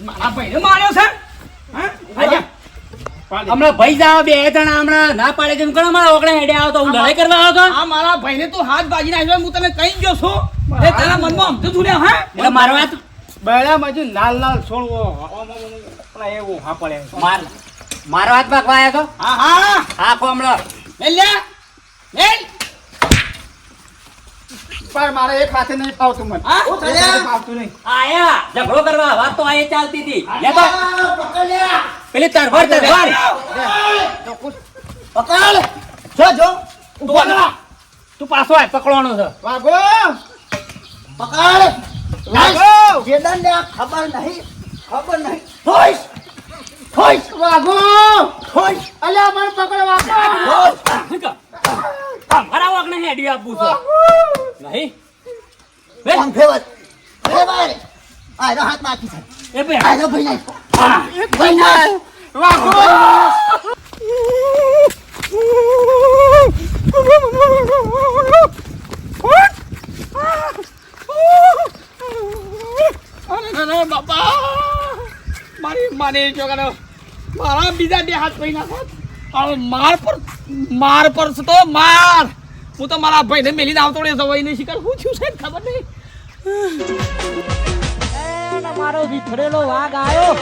મારા ભાઈને માર્યો છે આજા હમણાં ભાઈ જાવ બે જણા હમણાં ના પાડે છે ઘણા મારા ઓગણે હેડે આવો તો હું લડાઈ કરવા આવ્યો તો આ મારા ભાઈને તો હાથ બાજી નાખ્યો હું તને કહી ગયો છું એ તારા મનમાં સમજો છું ને હા એટલે મારો વાત બળામાં જો લાલ લાલ છોડવો એવું હા પડે મારો હાથ પાકવા આવ્યો તો હા હા હા કોમળો લે લે પણ મારે એક હાથે નહીં પાવતું મને હા એક હાથે પાવતું નહીં આયા ઝઘડો કરવા વાત તો આયે ચાલતી હતી લે તો પકડ્યા પેલી તરફર તરફર પકડ જો તું પાછો આય પકડવાનો છે વાગો પકડ વાગો જેદન ને ખબર નહીં થોઈશ વાગો થોઈશ અલ્યા મને પકડ વાગો મારા ઓગણે હેડી આપું છે નહીં કોણ ફેવર ફેવર આ હાથ નાખી છે એ બે આ ભાઈ નહીં ભાઈ ના વાગો અરે બાપા મારી માને જો કરો મારા બીજા બે હાથ ભાઈ નાખો હવે માર પર તો માર હું તો મારા ભાઈને મેલીને આવતો રે જવાઈ નહીં શિકાર હું છું સાહેબ ખબર નહીં મારો વિખરેલો વાઘ આવ્યો